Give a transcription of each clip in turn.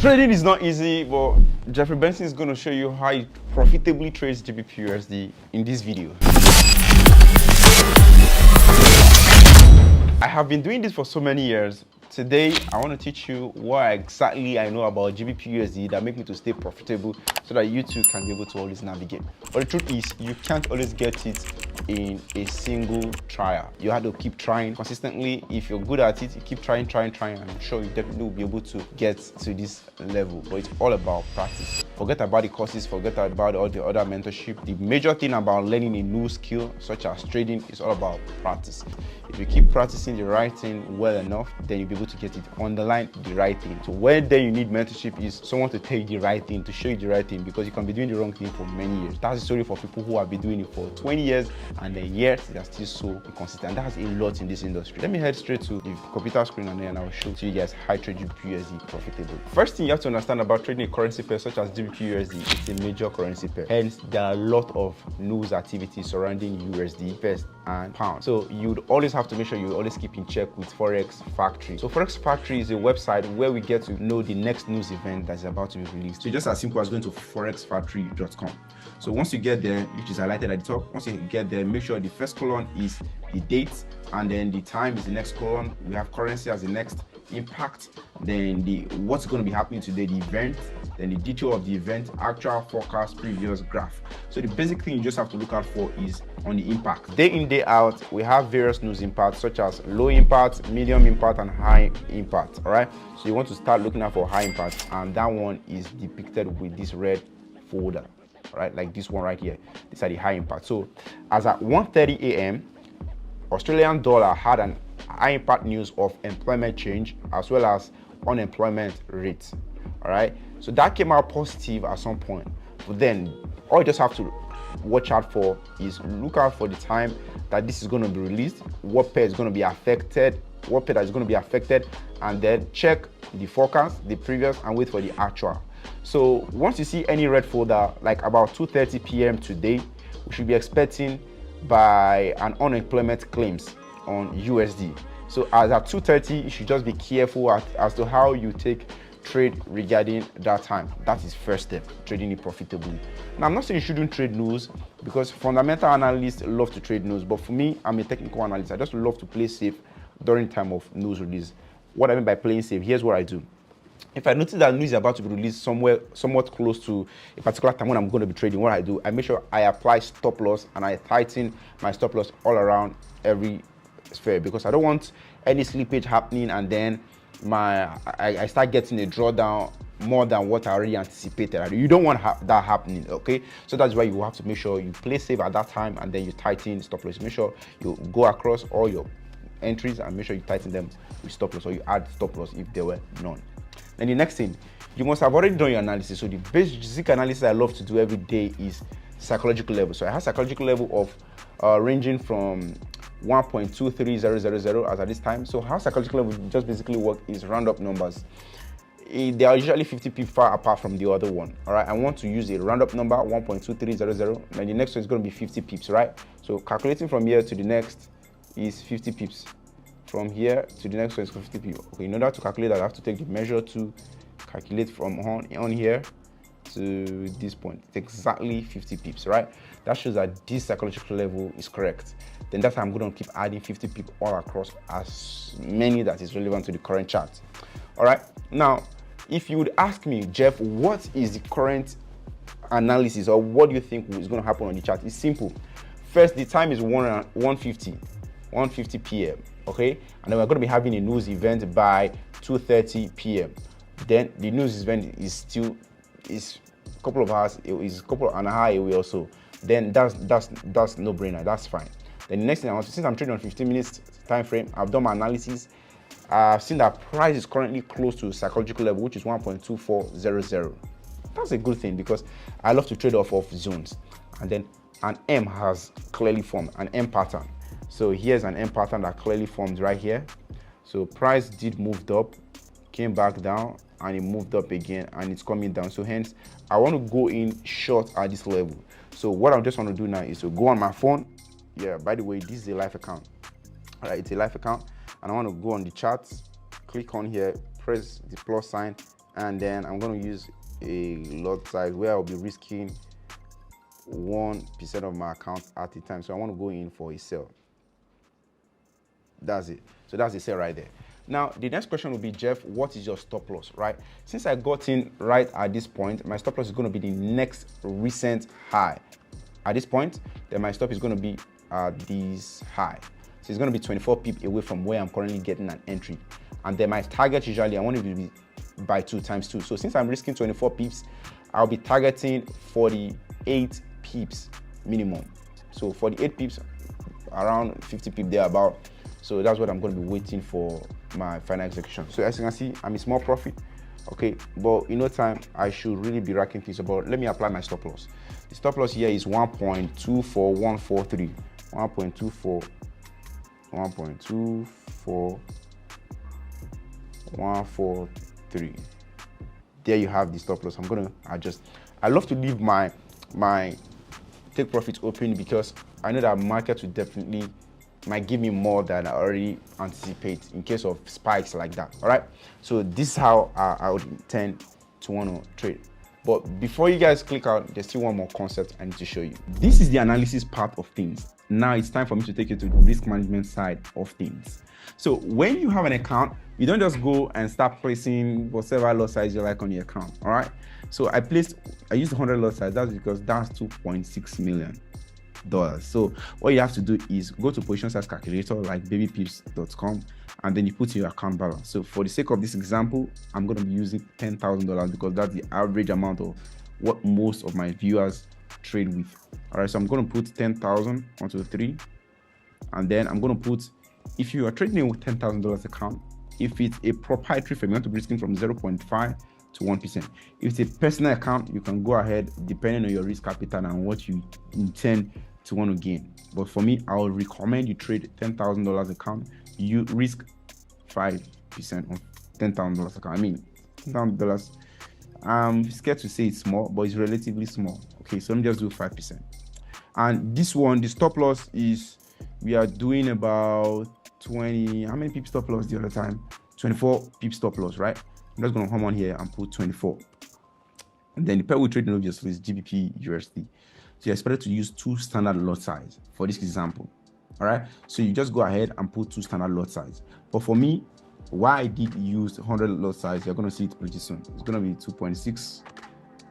Trading is not easy, but Jeffrey Benson is going to show you how he profitably trades GBPUSD in this video. I have been doing this for so many years. Today, I want to teach you what exactly I know about GBPUSD that make me to stay profitable so that you too can be able to always navigate. But the truth is, you can't always get it in a single trial. You have to keep trying consistently. If you're good at it, you keep trying, and I'm sure you definitely will be able to get to this level. But it's all about practice. Forget about the courses, forget about all the other mentorship. The major thing about learning a new skill, such as trading, is all about practice. If you keep practicing the right thing well enough, then you'll be able to get it. Underline the right thing. So where then you need mentorship is someone to tell you the right thing, to show you the right thing, because you can be doing the wrong thing for many years. That's the story for people who have been doing it for 20 years and then yet they are still so inconsistent. That's a lot in this industry. Let me head straight to the computer screen and I'll show you guys how to trade GBPUSD profitable. First thing you have to understand about trading a currency pair such as GBPUSD, it's a major currency pair. Hence, there are a lot of news activities surrounding USD, first and pound. So you'd always have to make sure you always keep in check with Forex Factory. So Forex Factory is a website where we get to know the next news event that's about to be released. So just as simple as going to forexfactory.com. So once you get there, which is highlighted at the top, once you get there, make sure the first column is the date, and then the time is the next column. We have currency as the next, impact, then what's going to be happening today, the event, then the detail of the event, actual forecast, previous graph. So the basic thing you just have to look out for is on the impact. Day in, day out, we have various news impacts such as low impact, medium impact, and high impact. All right, so you want to start looking out for high impact, and that one is depicted with this red folder. All right, like this one right here. These are the high impact. So as at 1:30 a.m. Australian dollar had an high impact news of employment change as well as unemployment rate. All right, so that came out positive at some point, but then all you just have to watch out for is look out for the time that this is going to be released, what pair is going to be affected, what pair is going to be affected, and then check the forecast, the previous, and wait for the actual. So once you see any red folder, like about 2:30 p.m. today, we should be expecting by an unemployment claims on USD. So as at 2:30, you should just be careful as to how you take trade regarding that time. That is first step, trading it profitably. Now, I'm not saying you shouldn't trade news, because fundamental analysts love to trade news, but for me, I'm a technical analyst. I just love to play safe during time of news release. What I mean by playing safe, here's what I do. If I notice that news is about to be released somewhat close to a particular time when I'm going to be trading, what I do, I make sure I apply stop loss and I tighten my stop loss all around every sphere, because I don't want any slippage happening and then I start getting a drawdown more than what I already anticipated. You don't want that happening, okay? So that's why you have to make sure you play safe at that time and then you tighten stop loss. Make sure you go across all your entries and make sure you tighten them with stop loss, or you add stop loss if there were none. Then the next thing, you must have already done your analysis. So the basic analysis I love to do every day is psychological level. So I have psychological level of ranging from 1.23000 as at this time. So how psychological level just basically work is round up numbers. They are usually 50 pips far apart from the other one. All right, I want to use a round up number 1.2300, and the next one is going to be 50 pips, right? So calculating from here to the next is 50 pips. From here to the next one is 50 pips. Okay, in order to calculate that, I have to take the measure to calculate from on here to this point. It's exactly 50 pips, right? That shows that this psychological level is correct. Then that's how I'm going to keep adding 50 pips all across, as many that is relevant to the current chart. All right, now if you would ask me, Jeff, what is the current analysis, or what do you think is going to happen on the chart? It's simple. First, the time is 1:50 p.m. okay, and then we're going to be having a news event by 2:30 p.m. Then the news event is a couple of hours, is a couple and a half away or so. Then that's no brainer, that's fine. Then the next thing I want to, since I'm trading on 15 minutes time frame, I've done my analysis. I've seen that price is currently close to psychological level, which is 1.2400. That's a good thing, because I love to trade off of zones. And then an M has clearly formed, an M pattern. So here's an M pattern that clearly formed right here. So price did moved up, came back down, and it moved up again, and it's coming down. So hence, I want to go in short at this level. So what I just want to do now is to go on my phone. Yeah, by the way, this is a live account. All right, it's a live account, and I want to go on the charts, click on here, press the plus sign, and then I'm going to use a lot size where I'll be risking 1% of my account at a time. So I want to go in for a sell. That's it. So that's the sell right there. Now, the next question will be, Jeff, what is your stop loss, right? Since I got in right at this point, my stop loss is going to be the next recent high. At this point, then my stop is going to be at this high. So it's going to be 24 pip away from where I'm currently getting an entry. And then my target usually, I want it to be by 2 times 2. So since I'm risking 24 pips, I'll be targeting 48 pips minimum. So 48 pips, around 50 pip there about. So that's what I'm going to be waiting for my final execution. So as you can see, I'm in small profit. Okay, but in no time, I should really be racking things about. Let me apply my stop loss. The stop loss here is 1.24143. 1.24143. There you have the stop loss. I'm gonna adjust. I love to leave my take profit open because I know that market will definitely might give me more than I already anticipate in case of spikes like that. All right, so this is how I would intend to want to trade. But before you guys click out, there's still one more concept I need to show you. This is the analysis part of things. Now it's time for me to take you to the risk management side of things. So when you have an account, you don't just go and start placing whatever lot size you like on your account. All right, so I used 100 lot size. That's because that's $2.6 million. So what you have to do is go to position size calculator like babypips.com, and then you put in your account balance. So for the sake of this example, I'm going to be using $10,000 because that's the average amount of what most of my viewers trade with. All right, so I'm going to put 10,000 onto 3, and then I'm going to put, if you are trading with $10,000 account, if it's a proprietary firm, you want to be risking from 0.5 to 1%. If it's a personal account, you can go ahead depending on your risk capital and what you intend to want to gain. But for me, I would recommend you trade $10,000 account. You risk 5% on $10,000 account. I mean, $10,000. I'm scared to say it's small, but it's relatively small. Okay, so let me just do 5%. And this one, the stop loss is, we are doing about 20. How many pip stop loss the other time? 24 pip stop loss, right? I'm just going to come on here and put 24. And then the pair we're trading obviously is GBP USD. So you're expected to use 2 standard lot size for this example. All right, so you just go ahead and put 2 standard lot size. But for me, why I did use 100 lot size, you're going to see it pretty soon. It's going to be 2.6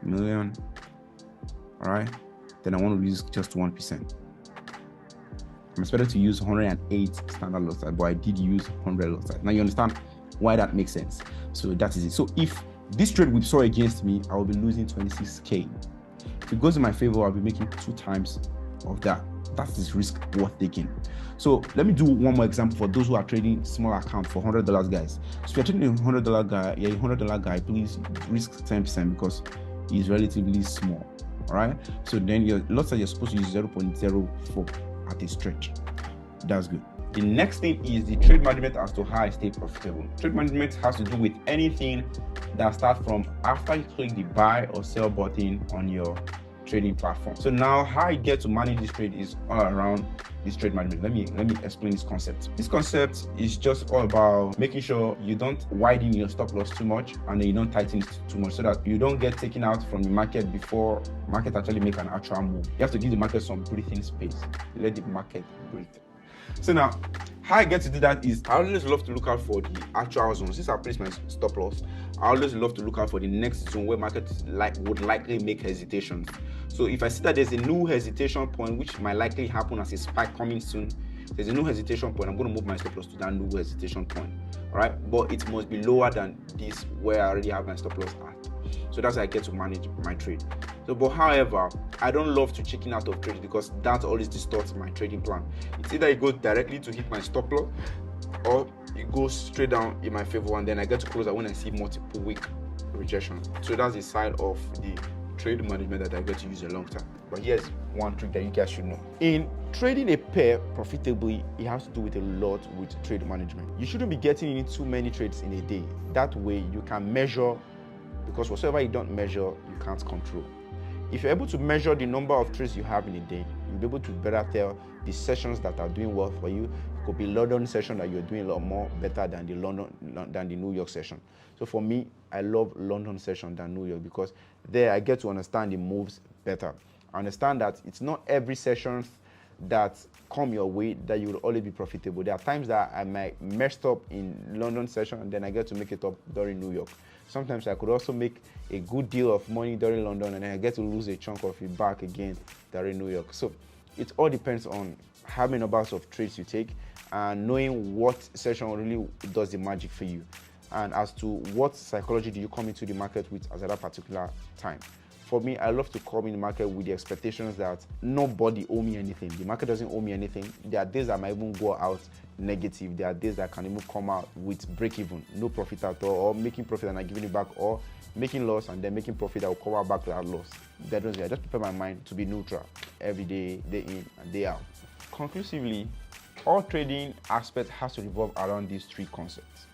million. All right, then I want to use just 1%. I'm expected to use 108 standard lot size, but I did use 100 lot size. Now you understand why that makes sense. So that is it. So if this trade whipsaw against me, I will be losing 26K. If it goes in my favor, I'll be making 2 times of that. That's this risk worth taking. So let me do one more example for those who are trading small account for $100 guys. So if you're trading a $100 guy, yeah, $100 guy, please risk 10% because it's relatively small. All right. So then your lot size, you're supposed to use 0.04 at a stretch. That's good. The next thing is the trade management as to how I stay profitable. Trade management has to do with anything that starts from after you click the buy or sell button on your trading platform. So now how I get to manage this trade is all around this trade management. Let me explain this concept. This concept is just all about making sure you don't widen your stop loss too much and then you don't tighten it too much so that you don't get taken out from the market before market actually make an actual move. You have to give the market some breathing space. Let the market breathe. So now, how I get to do that is I always love to look out for the actual zone. Since I place my stop loss, I always love to look out for the next zone where market would likely make hesitations. So if I see that there's a new hesitation point, which might likely happen as a spike coming soon, there's a new hesitation point, I'm going to move my stop loss to that new hesitation point. All right, but it must be lower than this where I already have my stop loss at. So that's how I get to manage my trade. So, but however, I don't love to chicken out of trade because that always distorts my trading plan. It's either it goes directly to hit my stop loss or it goes straight down in my favor and then I get to close out when I see multiple week rejection. So that's the side of the trade management that I get to use a long time. But here's one trick that you guys should know. In trading a pair profitably, it has to do with a lot with trade management. You shouldn't be getting in too many trades in a day. That way you can measure, because whatever you don't measure, you can't control. If you're able to measure the number of trades you have in a day, you'll be able to better tell the sessions that are doing well for you. It could be London session that you're doing a lot more better than the New York session. So for me, I love London session than New York, because there I get to understand the moves better. I understand that it's not every session that come your way that you will always be profitable. There are times that I might messed up in London session and then I get to make it up during New York. Sometimes I could also make a good deal of money during London and then I get to lose a chunk of it back again during New York. So it all depends on how many numbers of trades you take and knowing what session really does the magic for you, and as to what psychology do you come into the market with at that particular time. For me, I love to come in the market with the expectations that nobody owe me anything. The market doesn't owe me anything. There are days I might even go out negative. There are days that I can even come out with break even, no profit at all, or making profit and I'm giving it back, or making loss and then making profit that will cover back that loss. I just prepare my mind to be neutral every day, day in and day out. Conclusively, all trading aspect has to revolve around these three concepts.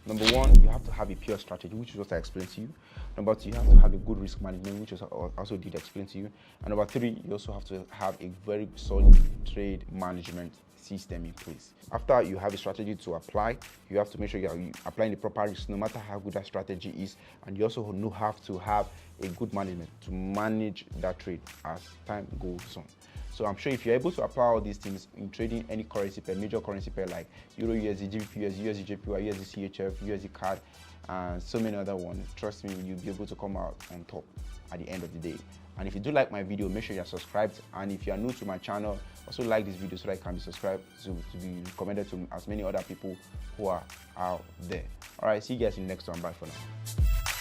Number one, you have to have a pure strategy, which is what I explained to you. Number two, you have to have a good risk management, which I also did explain to you. And number three, you also have to have a very solid trade management system in place. After you have a strategy to apply, you have to make sure you're applying the proper risk, no matter how good that strategy is. And you also have to have a good management to manage that trade as time goes on. So I'm sure if you're able to apply all these things in trading any currency pair, major currency pair like Euro USD, GBP USD, USD JPY, USD CHF, USD CAD, and so many other ones, trust me, you'll be able to come out on top at the end of the day. And if you do like my video, make sure you're subscribed. And if you are new to my channel, also like this video so that you can be subscribed to be recommended to as many other people who are out there. All right, see you guys in the next one. Bye for now.